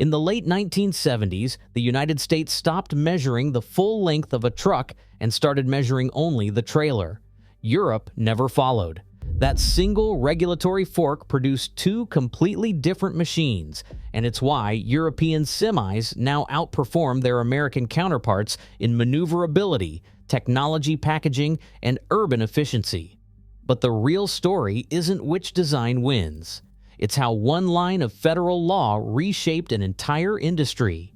In the late 1970s, the United States stopped measuring the full length of a truck and started measuring only the trailer. Europe never followed. That single regulatory fork produced two completely different machines, and it's why European semis now outperform their American counterparts in maneuverability, technology packaging, and urban efficiency. But the real story isn't which design wins. It's how one line of federal law reshaped an entire industry.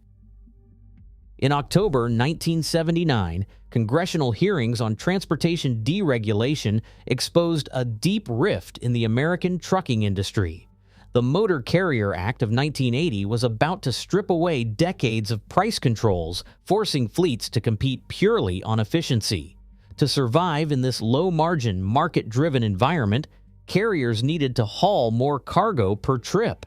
In October 1979, congressional hearings on transportation deregulation exposed a deep rift in the American trucking industry. The Motor Carrier Act of 1980 was about to strip away decades of price controls, forcing fleets to compete purely on efficiency. To survive in this low-margin, market-driven environment, carriers needed to haul more cargo per trip.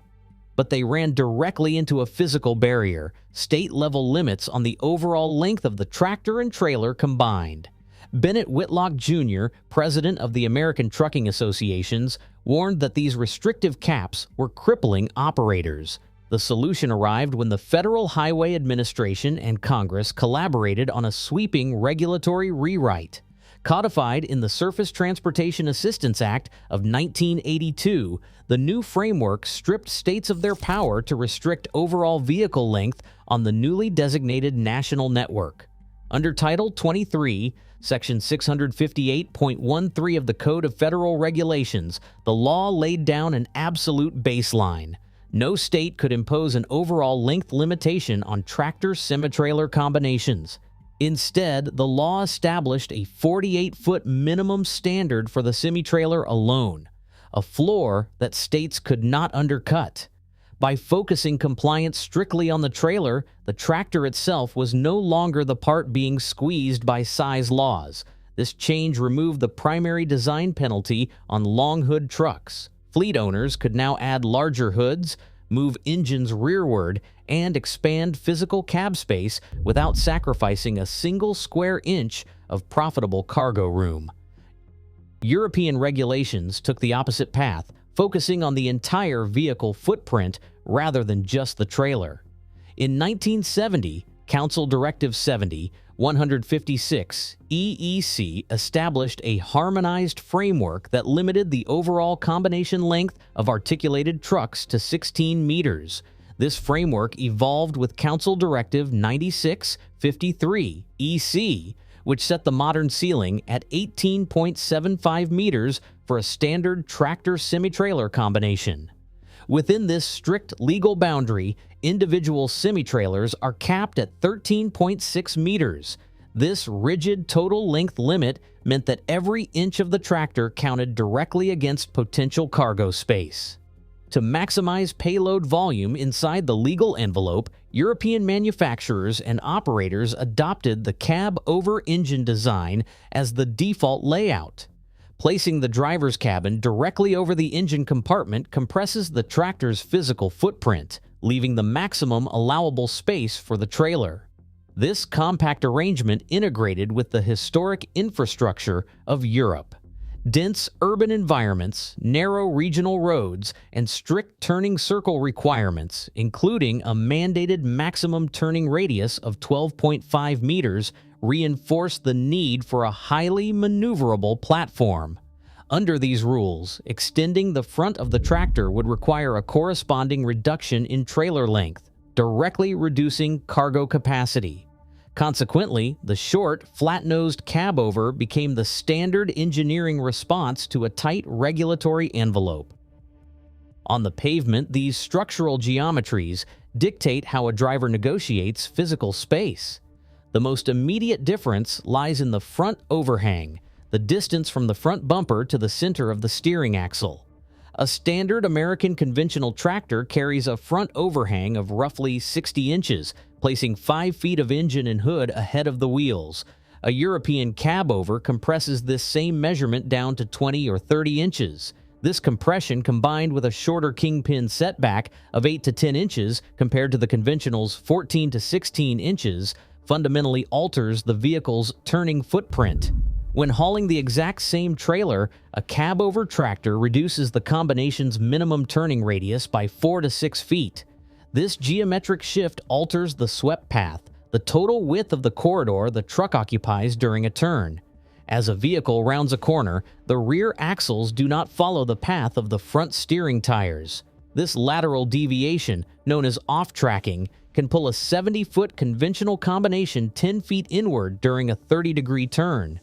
But they ran directly into a physical barrier, state-level limits on the overall length of the tractor and trailer combined. Bennett Whitlock Jr., president of the American Trucking Associations, warned that these restrictive caps were crippling operators. The solution arrived when the Federal Highway Administration and Congress collaborated on a sweeping regulatory rewrite. Codified in the Surface Transportation Assistance Act of 1982, the new framework stripped states of their power to restrict overall vehicle length on the newly designated national network. Under Title 23, Section 658.13 of the Code of Federal Regulations, the law laid down an absolute baseline. No state could impose an overall length limitation on tractor-semi-trailer combinations. Instead, the law established a 48-foot minimum standard for the semi-trailer alone, a floor that states could not undercut. By focusing compliance strictly on the trailer, the tractor itself was no longer the part being squeezed by size laws. This change removed the primary design penalty on long hood trucks. Fleet owners could now add larger hoods, move engines rearward, and expand physical cab space without sacrificing a single square inch of profitable cargo room. European regulations took the opposite path, focusing on the entire vehicle footprint rather than just the trailer. In 1970, Council Directive 70-156 EEC established a harmonized framework that limited the overall combination length of articulated trucks to 16 meters. This framework evolved with Council Directive 96-53 EC, which set the modern ceiling at 18.75 meters for a standard tractor-semi-trailer combination. Within this strict legal boundary, individual semi-trailers are capped at 13.6 meters. This rigid total length limit meant that every inch of the tractor counted directly against potential cargo space. To maximize payload volume inside the legal envelope, European manufacturers and operators adopted the cab-over-engine design as the default layout. Placing the driver's cabin directly over the engine compartment compresses the tractor's physical footprint, leaving the maximum allowable space for the trailer. This compact arrangement integrated with the historic infrastructure of Europe. Dense urban environments, narrow regional roads, and strict turning circle requirements, including a mandated maximum turning radius of 12.5 meters, reinforced the need for a highly maneuverable platform. Under these rules, extending the front of the tractor would require a corresponding reduction in trailer length, directly reducing cargo capacity. Consequently, the short, flat-nosed cab-over became the standard engineering response to a tight regulatory envelope. On the pavement, these structural geometries dictate how a driver negotiates physical space. The most immediate difference lies in the front overhang, the distance from the front bumper to the center of the steering axle. A standard American conventional tractor carries a front overhang of roughly 60 inches, placing 5 feet of engine and hood ahead of the wheels. A European cab-over compresses this same measurement down to 20 or 30 inches. This compression, combined with a shorter kingpin setback of 8 to 10 inches compared to the conventional's 14 to 16 inches, fundamentally alters the vehicle's turning footprint. When hauling the exact same trailer, a cab-over tractor reduces the combination's minimum turning radius by 4 to 6 feet. This geometric shift alters the swept path, the total width of the corridor the truck occupies during a turn. As a vehicle rounds a corner, the rear axles do not follow the path of the front steering tires. This lateral deviation, known as off-tracking, can pull a 70-foot conventional combination 10 feet inward during a 30-degree turn.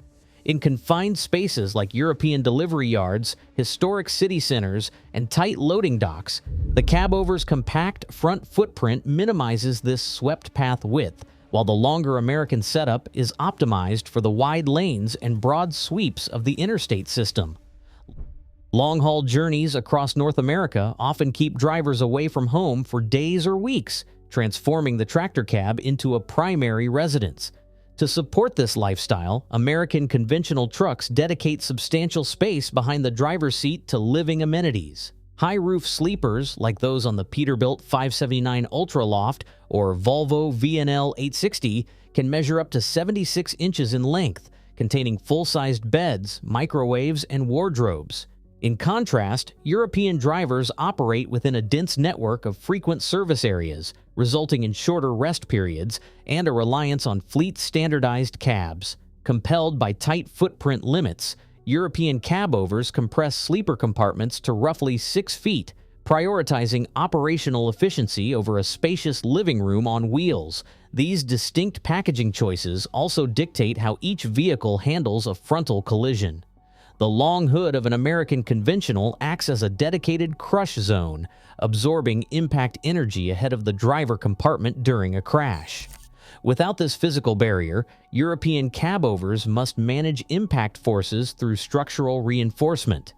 In confined spaces like European delivery yards, historic city centers, and tight loading docks, the cabover's compact front footprint minimizes this swept path width, while the longer American setup is optimized for the wide lanes and broad sweeps of the interstate system. Long-haul journeys across North America often keep drivers away from home for days or weeks, transforming the tractor cab into a primary residence. To support this lifestyle, American conventional trucks dedicate substantial space behind the driver's seat to living amenities. High-roof sleepers, like those on the Peterbilt 579 Ultraloft or Volvo VNL 860, can measure up to 76 inches in length, containing full-sized beds, microwaves, and wardrobes. In contrast, European drivers operate within a dense network of frequent service areas, resulting in shorter rest periods and a reliance on fleet-standardized cabs. Compelled by tight footprint limits, European cabovers compress sleeper compartments to roughly 6 feet, prioritizing operational efficiency over a spacious living room on wheels. These distinct packaging choices also dictate how each vehicle handles a frontal collision. The long hood of an American conventional acts as a dedicated crush zone, absorbing impact energy ahead of the driver compartment during a crash. Without this physical barrier, European cabovers must manage impact forces through structural reinforcement.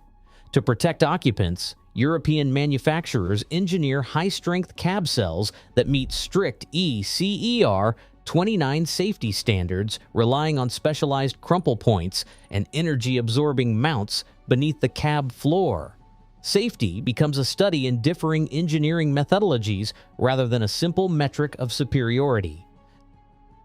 To protect occupants, European manufacturers engineer high-strength cab cells that meet strict ECER 29 safety standards, relying on specialized crumple points and energy-absorbing mounts beneath the cab floor. Safety becomes a study in differing engineering methodologies rather than a simple metric of superiority.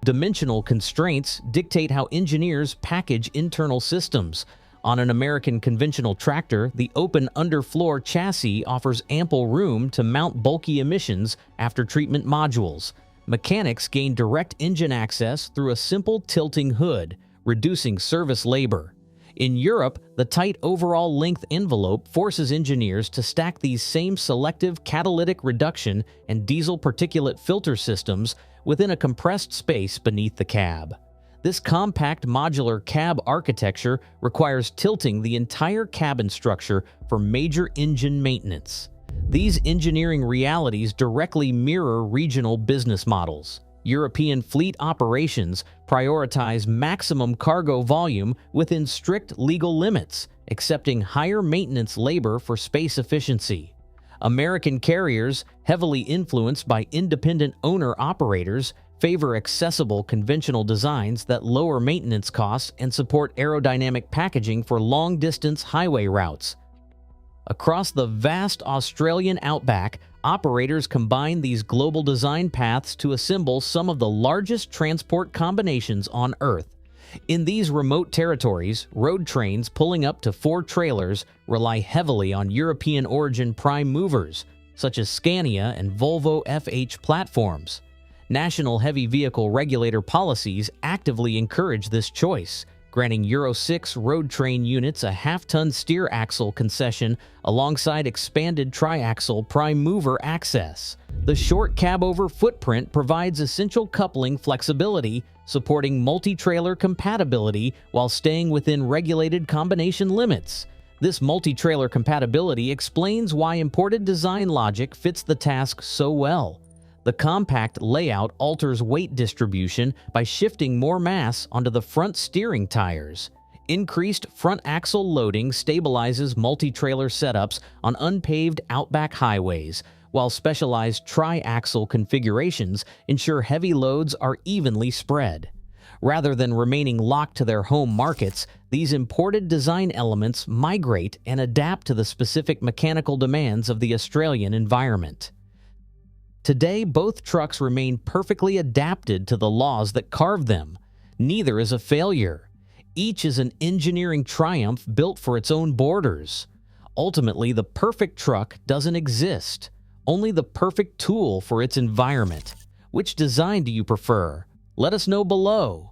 Dimensional constraints dictate how engineers package internal systems. On an American conventional tractor, the open underfloor chassis offers ample room to mount bulky emissions after-treatment modules. Mechanics gain direct engine access through a simple tilting hood, reducing service labor. In Europe, the tight overall length envelope forces engineers to stack these same selective catalytic reduction and diesel particulate filter systems within a compressed space beneath the cab. This compact modular cab architecture requires tilting the entire cabin structure for major engine maintenance. These engineering realities directly mirror regional business models. European fleet operations prioritize maximum cargo volume within strict legal limits, accepting higher maintenance labor for space efficiency. American carriers, heavily influenced by independent owner-operators, favor accessible conventional designs that lower maintenance costs and support aerodynamic packaging for long-distance highway routes. Across the vast Australian outback, operators combine these global design paths to assemble some of the largest transport combinations on Earth. In these remote territories, road trains pulling up to 4 trailers rely heavily on European-origin prime movers, such as Scania and Volvo FH platforms. National heavy vehicle regulator policies actively encourage this choice, granting Euro 6 road train units a half-ton steer axle concession alongside expanded triaxle prime mover access. The short cabover footprint provides essential coupling flexibility, supporting multi-trailer compatibility while staying within regulated combination limits. This multi-trailer compatibility explains why imported design logic fits the task so well. The compact layout alters weight distribution by shifting more mass onto the front steering tires. Increased front axle loading stabilizes multi-trailer setups on unpaved outback highways, while specialized tri-axle configurations ensure heavy loads are evenly spread. Rather than remaining locked to their home markets, these imported design elements migrate and adapt to the specific mechanical demands of the Australian environment. Today, both trucks remain perfectly adapted to the laws that carved them. Neither is a failure. Each is an engineering triumph built for its own borders. Ultimately, the perfect truck doesn't exist. only the perfect tool for its environment. Which design do you prefer? Let us know below.